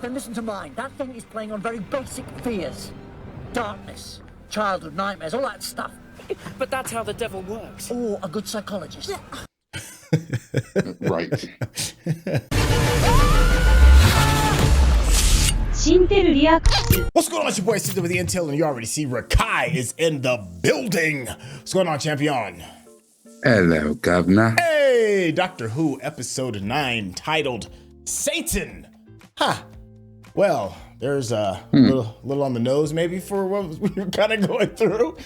Then listen to mine. That thing is playing on very basic fears. Darkness, childhood nightmares, all that stuff. But that's how the devil works. Or a good psychologist. Right. What's going on, it's your boy Syntell with the Intel, and you already see Rekkai is in the building. What's going on, champion? Hello, Governor. Hey, Doctor Who episode 9 titled Satan. Huh. Well, there's a little on the nose maybe for what we were kind of going through.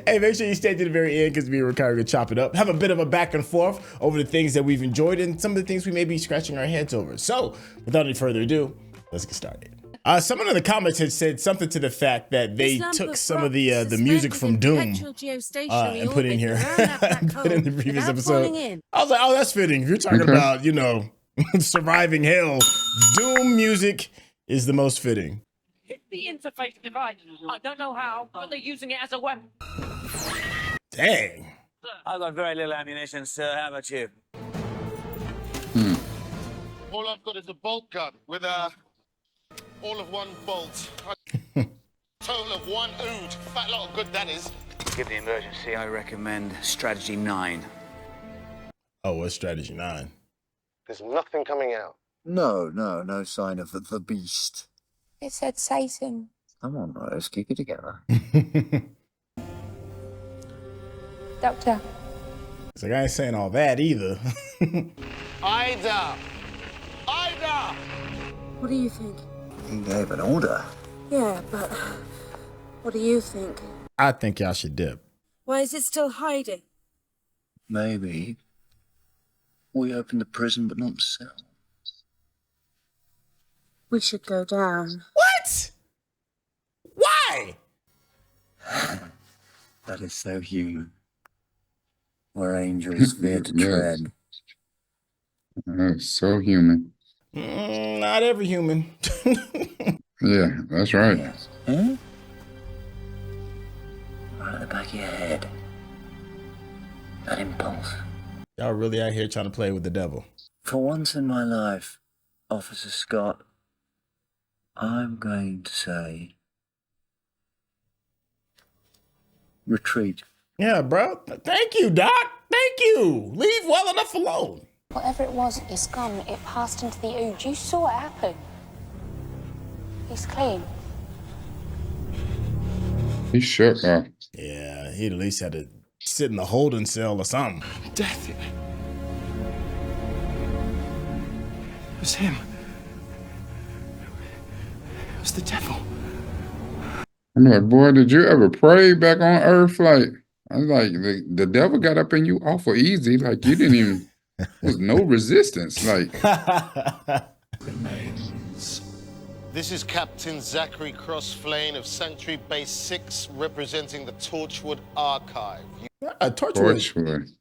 Hey, make sure you stay to the very end because we were kind of going to chop it up. Have a bit of a back and forth over the things that we've enjoyed and some of the things we may be scratching our heads over. So, without any further ado, let's get started. Someone in the comments had said something to the fact that they took some of the music from Doom and put in here, put in the previous episode. I was like, oh, that's fitting. If you're talking about, you know, surviving hell, Doom music is the most fitting. Hit the interface device. I don't know how, but they're using it as a weapon. Dang. I've got very little ammunition, sir. How about you? All I've got is a bolt gun with all of one bolt. Total of 1 ood. Fat lot of good that is. To give the emergency, I recommend strategy 9. Oh, what's strategy 9? There's nothing coming out. No sign of the beast. It said Satan. Come on, Rose, keep it together. Doctor. It's like, I ain't saying all that either. Ida! What do you think? He gave an order. Yeah, but what do you think? I think y'all should dip. Why is it still hiding? Maybe we opened the prison but not the cell. We should go down. What? Why? That is so human. Where angels fear to tread. So human. Not every human. Yeah, that's right. Huh? Right at the back of your head. That impulse. Y'all really out here trying to play with the devil. For once in my life, Officer Scott, I'm going to say retreat. Yeah, bro. Thank you, Doc. Thank you. Leave well enough alone. Whatever it was, it's gone. It passed into the ooze. You saw it happen. He's clean. He shook up. Yeah, he at least had to sit in the holding cell or something. Death. It was him. It was the devil. I'm like, boy, did you ever pray back on earth? Like, I was like, the devil got up in you awful easy. Like, you didn't even, there was no resistance. Like, Remains. This is Captain Zachary Crossflame of Sanctuary Base 6, representing the Torchwood Archive. Torchwood.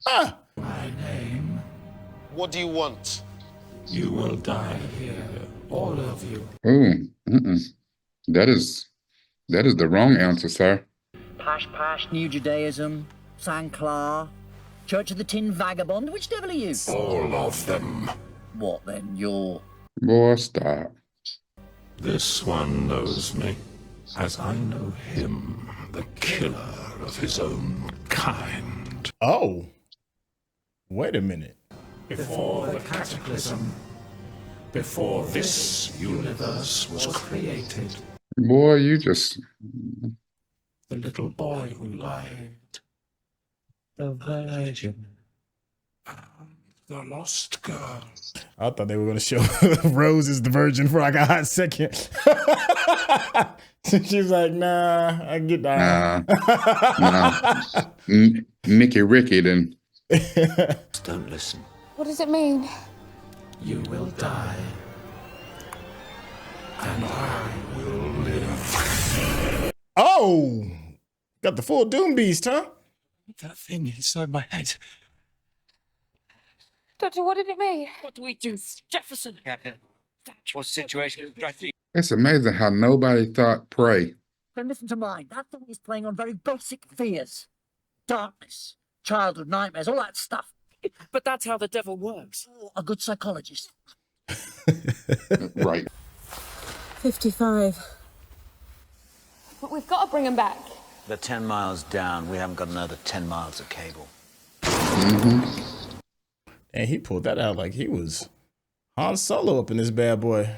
Ah. My name. What do you want? You will die here, all of you. that is the wrong answer, sir. Pash, New Judaism, Saint-Clar, Church of the Tin Vagabond. Which devil are you? All of them. What then? You're... Boy, stop. This one knows me, as I know him, the killer of his own kind. Oh. Wait a minute. Before the cataclysm, before this universe was created, Boy, you just... the little boy who lied, the virgin, and the lost girl. I thought they were going to show Rose is the virgin for like a hot second. She's like, nah, I get that. Nah. Mickey Ricky then. Don't listen. What does it mean? You will die, and I will live. Oh, got the full Doom Beast, huh? That thing inside my head. Doctor, what did it mean? What do we do, Jefferson? Captain, what's the situation? It's amazing how nobody thought pray. Then listen to mine. That thing is playing on very basic fears. Darkness, childhood nightmares, all that stuff. But that's how the devil works. Or a good psychologist. Right. 55. But we've got to bring him back. They're 10 miles down. We haven't got another 10 miles of cable. And he pulled that out like he was Han Solo up in this bad boy.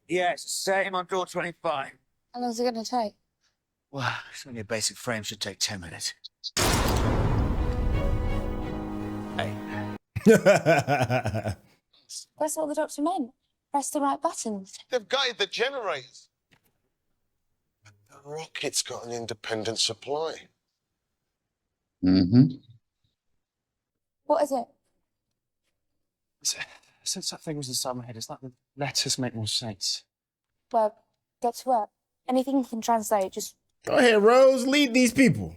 Yeah, same on door 25. How long's it going to take? Well, it's only a basic frame. Should take 10 minutes. Hey. That's all the doctor meant. Press the right buttons. They've gutted the generators. But the rocket's got an independent supply. What is it? Since that thing was inside my head, it's like the letters make more sense. Well, get to work. Anything you can translate, just... Go ahead, Rose. Lead these people.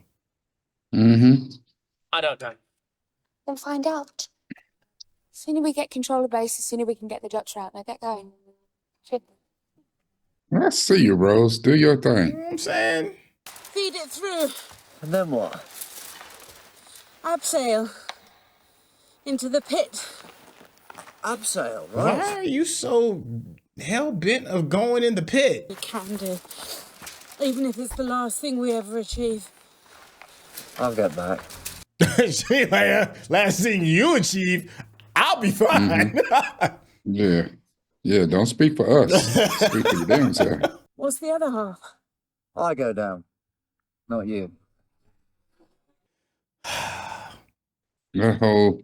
I don't know. Then find out. The sooner we get control of base, the sooner we can get the doctor out. Now get going. I see you, Rose. Do your You know thing. what I'm saying? Feed it through. And then what? Abseil. Into the pit. Abseil, Why right? are you so hell-bent of going in the pit? We can do. Even if it's the last thing we ever achieve. I'll get back. She like, last thing you achieve, I'll be fine. Yeah. Yeah, don't speak for us. Speak for your damn self. What's the other half? I go down. Not you. That whole,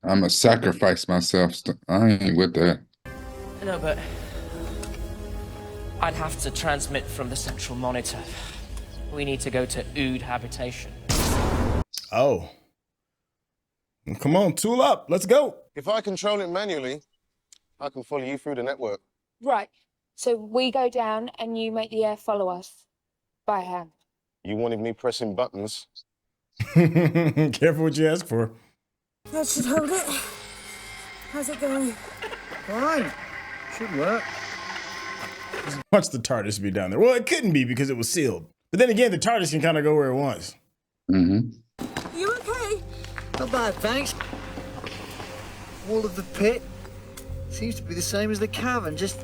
I'm going to sacrifice myself. I ain't with that. No, but I'd have to transmit from the central monitor. We need to go to Ood habitation. Oh. Come on, tool up. Let's go. If I control it manually, I can follow you through the network. Right. So we go down and you make the air follow us. By hand. You wanted me pressing buttons. Careful what you ask for. That should hold it. How's it going? Fine. Should work. Watch the TARDIS be down there. Well, it couldn't be because it was sealed. But then again, the TARDIS can kind of go where it wants. You okay? Not bad, thanks. Wall of the pit seems to be the same as the cavern, just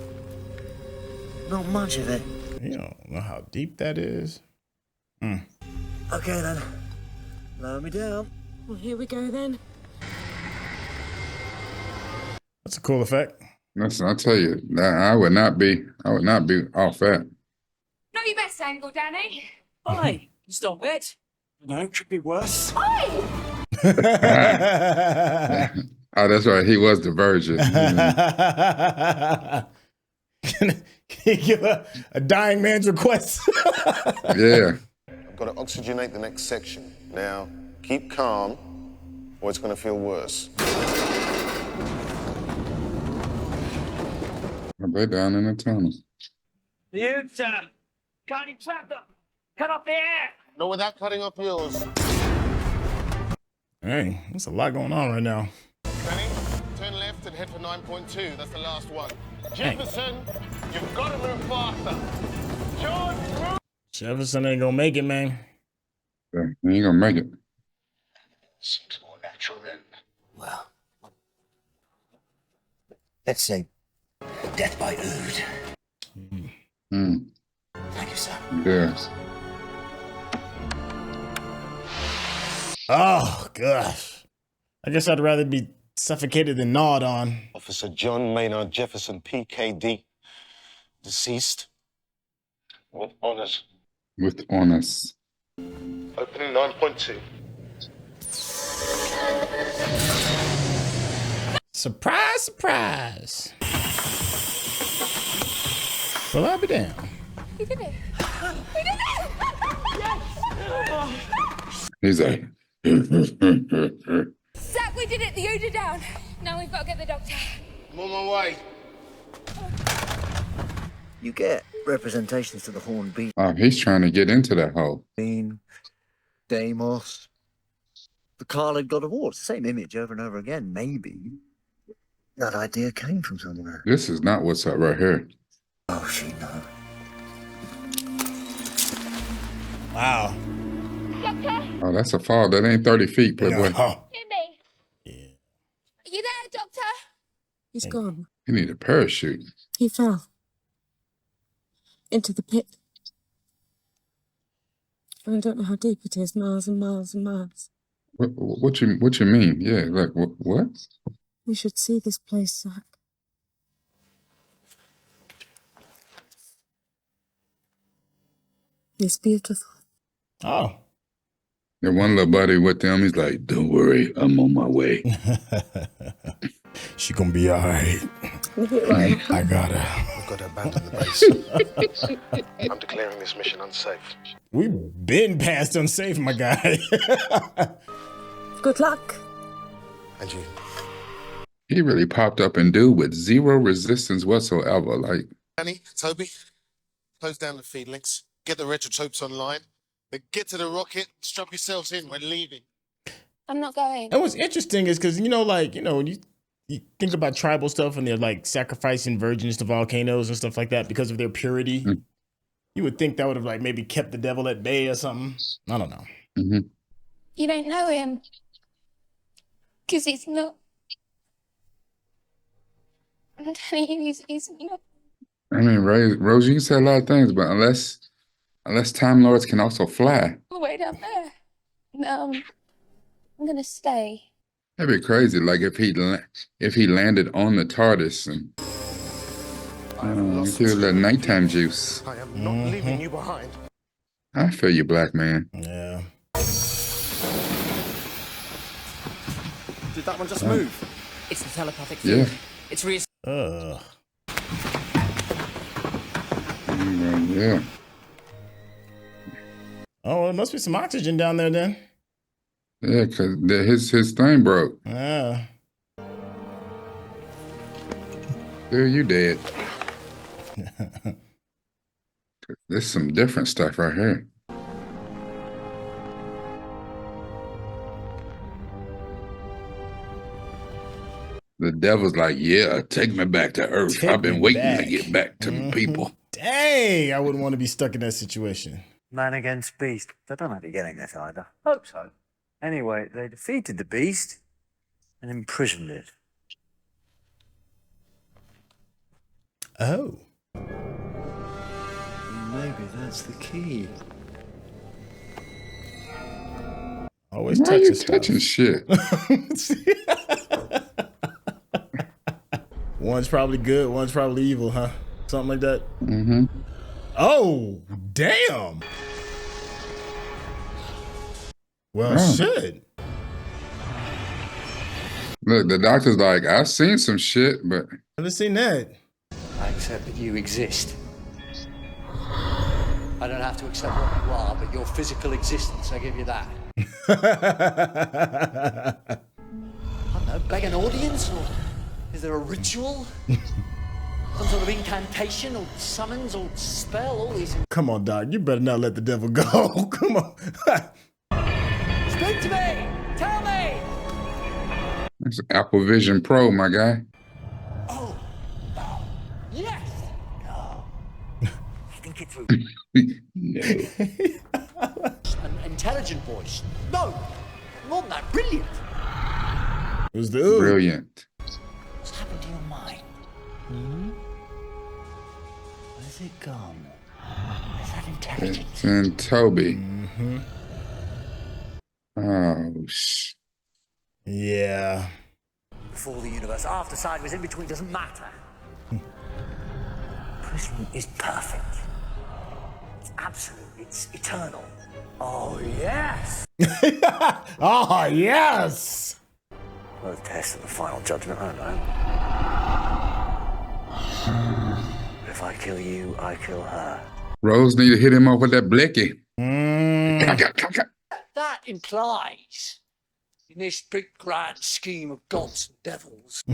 not much of it. You don't know how deep that is. Okay then. Lower me down. Well, here we go then. That's a cool effect. Listen, I tell you, I would not be off that. Not your best angle, Danny. Hi, stop it. No, it could be worse. Oi! Oh, that's right. He was the virgin. Can you give a dying man's request? Yeah. I've got to oxygenate the next section. Now, keep calm, or it's going to feel worse. They're down in the tunnel. You, sir. Can't you trap them? Cut off the air. Not without cutting off yours. Hey, there's a lot going on right now. Benny, turn left and head for 9.2. That's the last one. Jefferson, you've got to move faster. George, move! Jefferson ain't gonna make it, man. Yeah, he ain't gonna make it. Seems more natural then. Well, let's say death by Ood. Thank you, sir. Yes. Oh, gosh. I guess I'd rather be suffocated than gnawed on. Officer John Maynard Jefferson, PKD. Deceased. With honors. With honors. Opening 9.2. Surprise, surprise. Well, I'll be down. We did it. We did it! He's like, Zach, we did it. The Ood are down. Now we've got to get the doctor. I'm on my way. You get representations to the Horn Beast. oh, he's trying to get into that hole. Deimos, the Khalid God of War. It's the same image over and over again. Maybe that idea came from somewhere. This is not what's up right here. Oh, she knows. Wow. Doctor, Oh, that's a fall. That ain't 30 feet, Playboy. Oh. hear me. Yeah. Are you there, Doctor? He's gone. You need a parachute. He fell. Into the pit. And I don't know how deep it is, miles and miles and miles. What you mean? Yeah, like what? We should see this place, Zach. It's beautiful. Oh. And one little buddy with them, he's like, "Don't worry, I'm on my way." She gonna be all right. I got her. We've got to abandon the base. I'm declaring this mission unsafe. We've been past unsafe, my guy. Good luck. And you. He really popped up and dude with zero resistance whatsoever. Like, Danny, Toby, close down the feed links. Get the retrotopes online. Then get to the rocket. Strap yourselves in. We're leaving. I'm not going. And what's interesting is because, when you think about tribal stuff and they're like sacrificing virgins to volcanoes and stuff like that because of their purity, you would think that would have like maybe kept the devil at bay or something. I don't know. mm-hmm. You don't know him. Because he's not. I'm telling you, he's not. I mean, Rose, you can say a lot of things, but unless Time Lords can also fly, All the way down there. No, I'm going to stay. that'd be crazy. Like if he landed on the TARDIS and he was that nighttime juice. I am not leaving you behind. I feel you, black man. Yeah. Did that one just move? It's the telepathic Yeah. field. It's real. Yeah. Oh, well, there must be some oxygen down there then. Yeah, because his thing broke. Yeah. Dude, you dead. There's some different stuff right here. The devil's like, yeah, take me back to Earth. Take I've been me waiting back. to get back to the people. Dang, I wouldn't want to be stuck in that situation. Man against beast. They don't have to getting this either. Hope so. Anyway, they defeated the beast and imprisoned it. Oh. Maybe that's the key. Always Why are you touching touching shit? One's probably good, one's probably evil, huh? Something like that. Mm-hmm. Oh, damn. Well, shit. Look, the doctor's like, I've seen some shit, but Never seen that. I accept that you exist. I don't have to accept what you are, but your physical existence, I give you that. I don't know, beg an audience? Or is there a ritual? Some sort of incantation or summons or spell? All these things. Come on, Doc. You better not let the devil go. Come on. Speak to me! Tell me! it's Apple Vision Pro, my guy. Oh, yes! No. Think it through. No. An intelligent voice. No, more than that, brilliant. It was the ooh. Brilliant. What's happened to your mind? Where's it gone? Where's that intelligence? It's in Toby. Mm-hmm. Oh, Yeah. Before the universe, after, sideways, in between, doesn't matter. Prison is perfect. It's absolute. It's eternal. Oh, yes! Oh, yes! Both tests and the final judgment, I don't know. But if I kill you, I kill her. Rose need to hit him up with that blicky. That implies, in this big grand scheme of gods and devils, I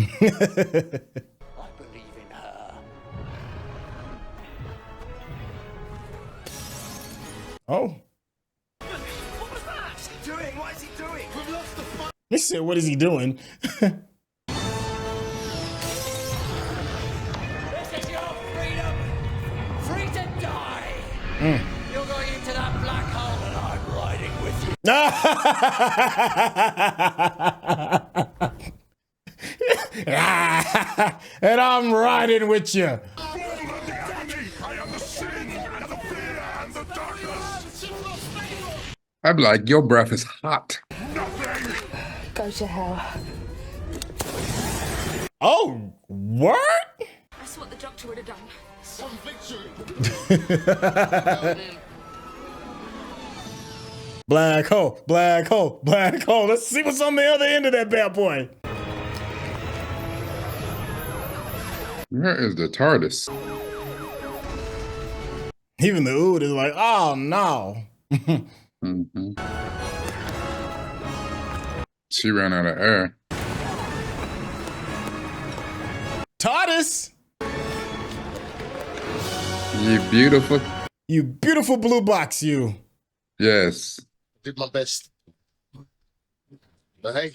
believe in her. Oh. What was that? Doing? What is he doing? We've lost the fight. He said, what is he doing? This is your freedom! Free to die! You're going into that black hole and I'm riding with you. And I'm riding with you. I'd be like, your breath is hot. Go to hell. Oh, what? That's what the doctor would have done. Some victory. Black hole, black hole, black hole. Let's see what's on the other end of that bad boy. Where is the TARDIS? Even the Ood is like, oh no. Mm-hmm. She ran out of air. TARDIS! You beautiful. You beautiful blue box, you. Yes. Did my best. But hey,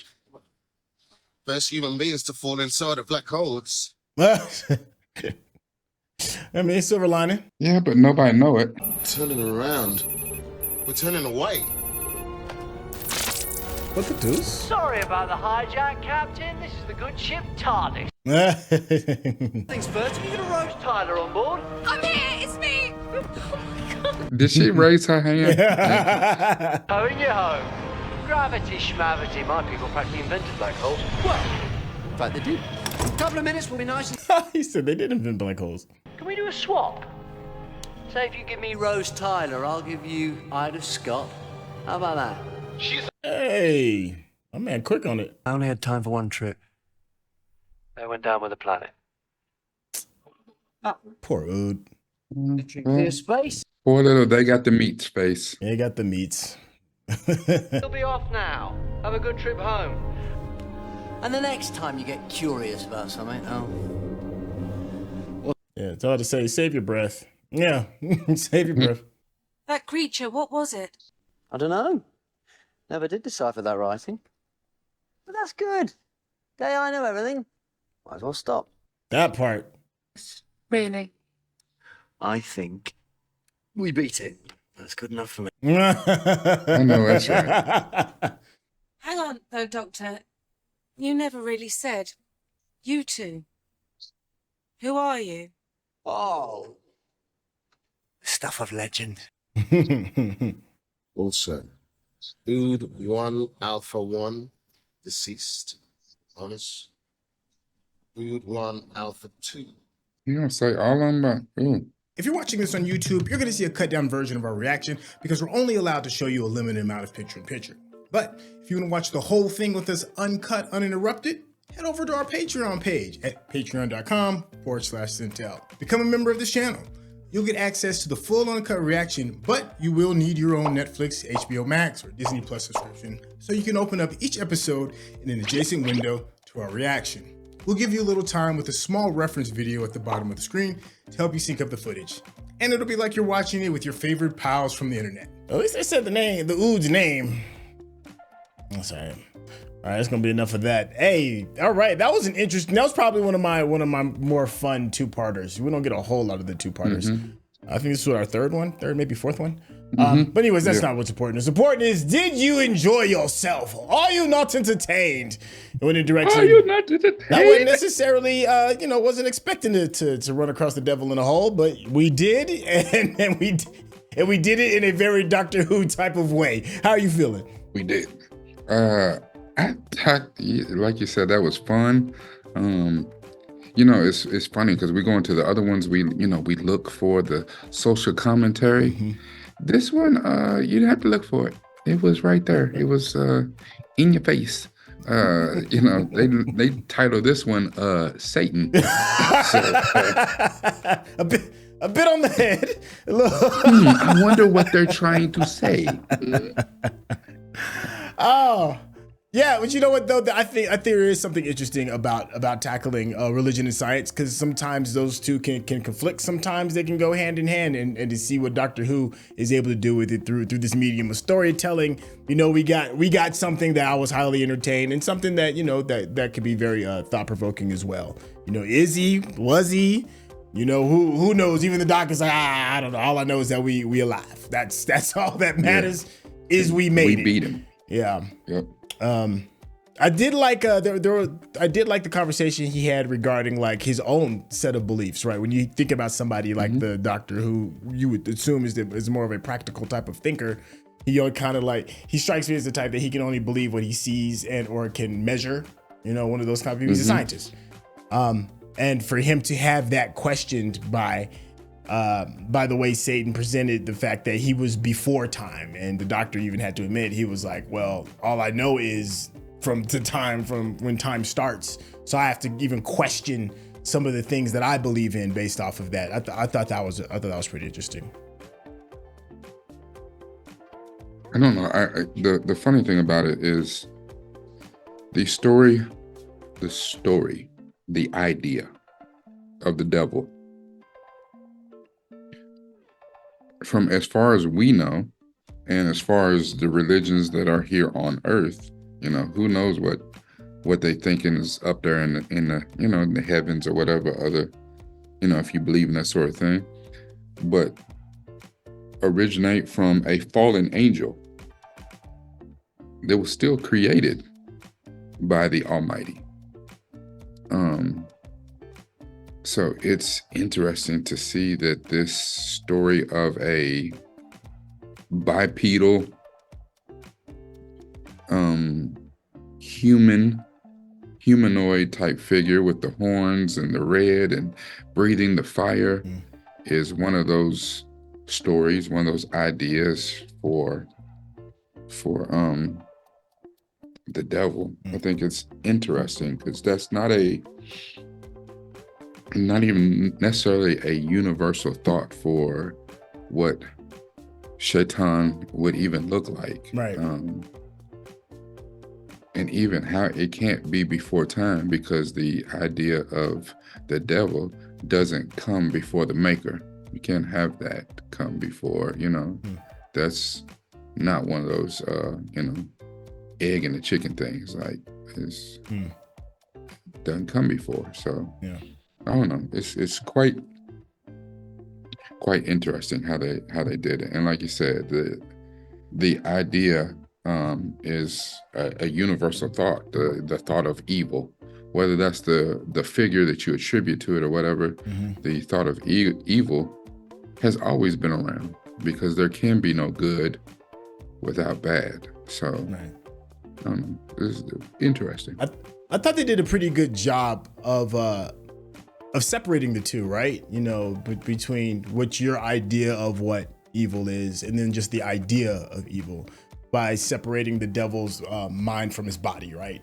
first human beings to fall inside a black hole. It's I mean, silver lining. Yeah, but nobody know it. turning around. We're turning away. What the deuce? Sorry about the hijack, Captain. This is the good ship TARDIS. Things first, you gonna roast Tyler on board? I'm here, it's me. Oh my God. Did she raise her hand? Towing you home. Gravity schmavity. My people practically invented black holes. Well, in fact, they did. A couple of minutes will be nice. He said they did invent black holes. Can we do a swap? Say if you give me Rose Tyler, I'll give you Ida Scott. How about that? Hey, my man, quick on it. I only had time for one trip. They went down with the planet. Poor Ood. Clear space. Poor little, they got the meat space. They got the meats. You'll be off now. Have a good trip home. And the next time you get curious about something, Yeah, it's all to say, save your breath. Yeah, save your breath. That creature, what was it? I don't know. Never did decipher that writing. But that's good. Okay, I know everything. Might as well stop. That part. Really? I think we beat it. That's good enough for me. I know that's right. Hang on, though, Doctor. You never really said. You two. Who are you? Oh. Stuff of legend. Also, Ood 1 Alpha 1 deceased. Honest. Ood 1 Alpha 2. You don't say all of them, but ooh. If you're watching this on YouTube, you're going to see a cut down version of our reaction because we're only allowed to show you a limited amount of picture-in-picture. But if you want to watch the whole thing with us uncut, uninterrupted, head over to our Patreon page at patreon.com/Syntell. Become a member of this channel. You'll get access to the full uncut reaction, but you will need your own Netflix, HBO Max, or Disney Plus subscription so you can open up each episode in an adjacent window to our reaction. We'll give you a little time with a small reference video at the bottom of the screen to help you sync up the footage. And it'll be like you're watching it with your favorite pals from the internet. At least they said the Ood's name. That's all right. All right, that's gonna be enough of that. Hey, all right, that was probably one of my more fun two-parters. We don't get a whole lot of the two-parters. I think this was our third, maybe fourth one. But anyways, that's not what's important. What's important is, did you enjoy yourself? Are you not entertained? It went in direction. Are you not entertained? I wasn't necessarily, wasn't expecting to run across the devil in a hole, but we did, and we did it in a very Doctor Who type of way. How are you feeling? We did. Like you said, that was fun. It's funny because we go into the other ones. We look for the social commentary. This one, you didn't have to look for it. It was right there. It was in your face. They titled this one Satan. A bit on the head. I wonder what they're trying to say. Oh, yeah, but you know what though? I think there is something interesting about tackling religion and science, because sometimes those two can conflict. Sometimes they can go hand in hand, and to see what Doctor Who is able to do with it through this medium of storytelling, we got something that I was highly entertained, and something that that could be very thought provoking as well. Was he? Who knows? Even the Doc is like, I don't know. All I know is that we alive. That's all that matters. Is we made it. We beat him. Yeah. Yep. I did like I did like the conversation he had regarding like his own set of beliefs, right? When you think about somebody like the doctor, who you would assume is more of a practical type of thinker, he kind of like, he strikes me as the type that he can only believe what he sees and or can measure. You know, one of those kind of people. He's a scientist, and for him to have that questioned by the way Satan presented the fact that he was before time, and the doctor even had to admit, he was like, well, all I know is from when time starts, so I have to even question some of the things that I believe in based off of that. I thought that was pretty interesting. I don't know. The funny thing about it is the story, the idea of the devil, from as far as we know, and as far as the religions that are here on earth, you know, who knows what they thinking is up there in the you know, in the heavens or whatever other, you know, if you believe in that sort of thing, but originate from a fallen angel that was still created by the Almighty. So it's interesting to see that this story of a bipedal humanoid type figure with the horns and the red and breathing the fire is one of those stories, one of those ideas for the devil. I think it's interesting because that's not even necessarily a universal thought for what Shaitan would even look like. Right. And even how it can't be before time, because the idea of the devil doesn't come before the maker. You can't have that come before, you know. That's not one of those, you know, egg and the chicken things. Like, it's doesn't come before. So yeah, I don't know. It's quite interesting how they did it. And like you said, the idea is a universal thought, the thought of evil, whether that's the figure that you attribute to it or whatever. The thought of evil has always been around, because there can be no good without bad. So right. I don't know. This is interesting. I thought they did a pretty good job of separating the two, right? You know, between what your idea of what evil is, and then just the idea of evil, by separating the devil's mind from his body, right?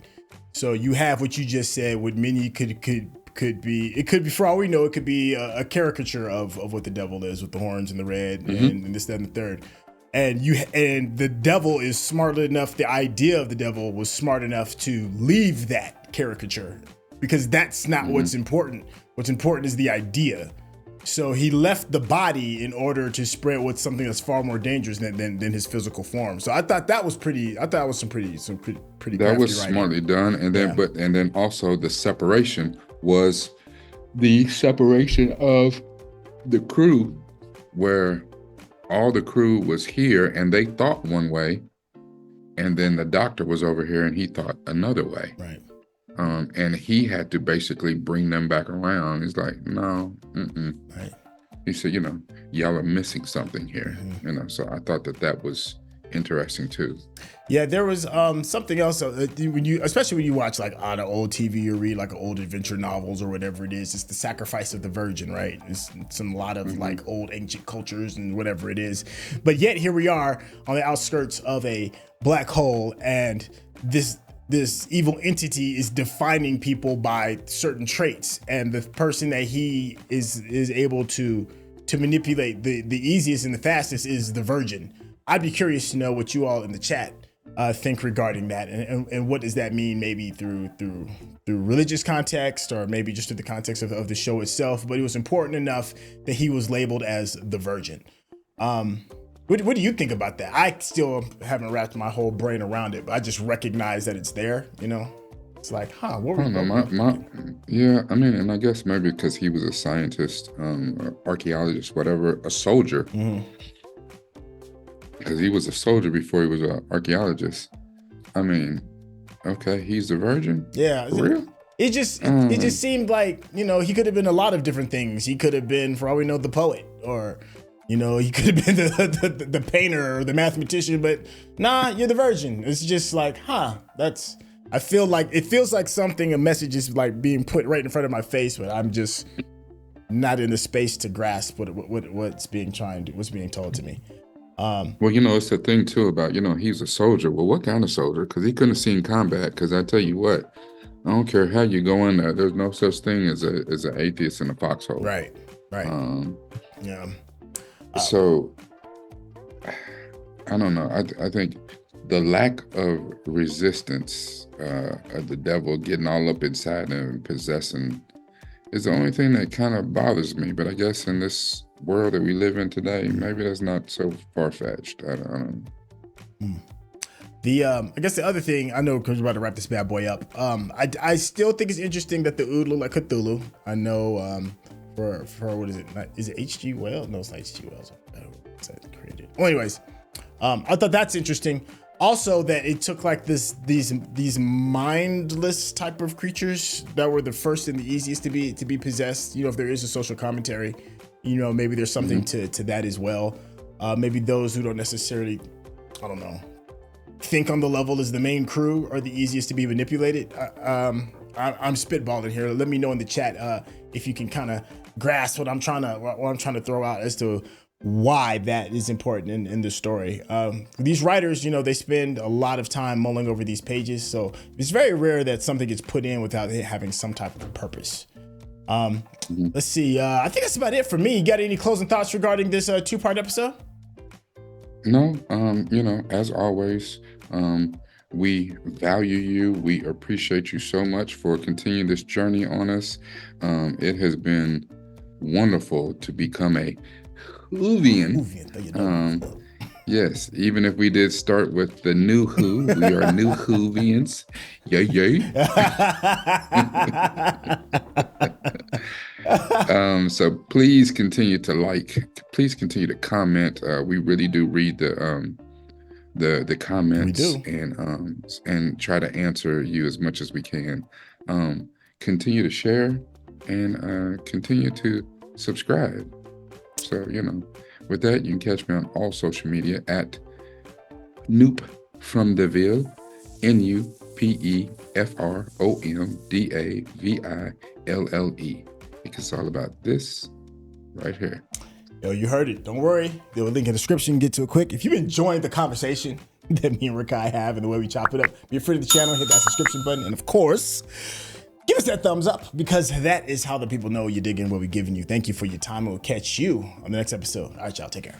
So you have what you just said, what many could be, for all we know, it could be a caricature of what the devil is, with the horns and the red and this, that, and the third. And the devil is smart enough, the idea of the devil was smart enough to leave that caricature, because that's not what's important. What's important is the idea. So he left the body in order to spread with something that's far more dangerous than his physical form. So I thought that was pretty. I thought it was some pretty. That was smartly done, and then and then also the separation was the separation of the crew, where all the crew was here and they thought one way, and then the doctor was over here and he thought another way. Right. And he had to basically bring them back around. He's like, no, Right. He said, you know, y'all are missing something here. You know, so I thought that was interesting too. Yeah, there was something else especially when you watch like on an old TV or read like old adventure novels or whatever it is. It's the sacrifice of the virgin, right? It's a lot of like old ancient cultures and whatever it is. But yet here we are on the outskirts of a black hole, and this evil entity is defining people by certain traits, and the person that he is able to manipulate the easiest and the fastest is the virgin. I'd be curious to know what you all in the chat think regarding that, and what does that mean, maybe through religious context, or maybe just through the context of the show itself. But it was important enough that he was labeled as the virgin. What do you think about that? I still haven't wrapped my whole brain around it, but I just recognize that it's there, you know? It's like, what were we yeah, I mean, and I guess maybe because he was a scientist, archaeologist, whatever, a soldier. Because he was a soldier before he was an archaeologist. I mean, Okay, he's the virgin. Yeah, For real? It just seemed like, you know, he could have been a lot of different things. He could have been, for all we know, the poet, or, you know, he could have been the painter or the mathematician. But nah, you're the virgin. It's just like, it feels like a message is like being put right in front of my face, but I'm just not in the space to grasp what's being told to me. Well, you know, it's the thing too about, you know, he's a soldier. Well, what kind of soldier? Because he couldn't have seen combat. Because I tell you what, I don't care how you go in there. There's no such thing as an atheist in a foxhole. Right. Yeah. So I don't know. I think the lack of resistance of the devil getting all up inside him and possessing is the only thing that kind of bothers me. But I guess in this world that we live in today, maybe that's not so far-fetched. I don't know. I guess the other thing, I know because we're about to wrap this bad boy up. I still think it's interesting that the Ood look like Cthulhu. I know for what is it? Is it H.G. Wells? No, it's not H.G. Wells. What's that created? Well, anyways, I thought that's interesting. Also, that it took like these mindless type of creatures that were the first and the easiest to be possessed. You know, if there is a social commentary, you know, maybe there's something to that as well. Maybe those who don't necessarily, I don't know, think on the level as the main crew are the easiest to be manipulated. I'm spitballing here. Let me know in the chat if you can kind of grasp what I'm trying to throw out as to why that is important in the story. These writers, you know, they spend a lot of time mulling over these pages, so it's very rare that something gets put in without it having some type of purpose. Let's see. I think that's about it for me. You got any closing thoughts regarding this two-part episode? No. You know, as always, we value you. We appreciate you so much for continuing this journey on us. It has been wonderful to become a Whovian. Yes, even if we did start with the new Who, we are new Whovians. Yay. So please continue to please continue to comment. We really do read the comments and try to answer you as much as we can. Continue to share and continue to subscribe. So, you know, with that, you can catch me on all social media at Noop from Deville, NUPEFROMDAVILLE, because it's all about this right here. Yo, you heard it. Don't worry. There'll be a link in the description. Get to it quick. If you've enjoyed the conversation that me and Rekkai have and the way we chop it up, be free to the channel, hit that subscription button, and of course, give us that thumbs up, because that is how the people know you're digging what we're giving you. Thank you for your time, and we'll catch you on the next episode. All right, y'all, take care.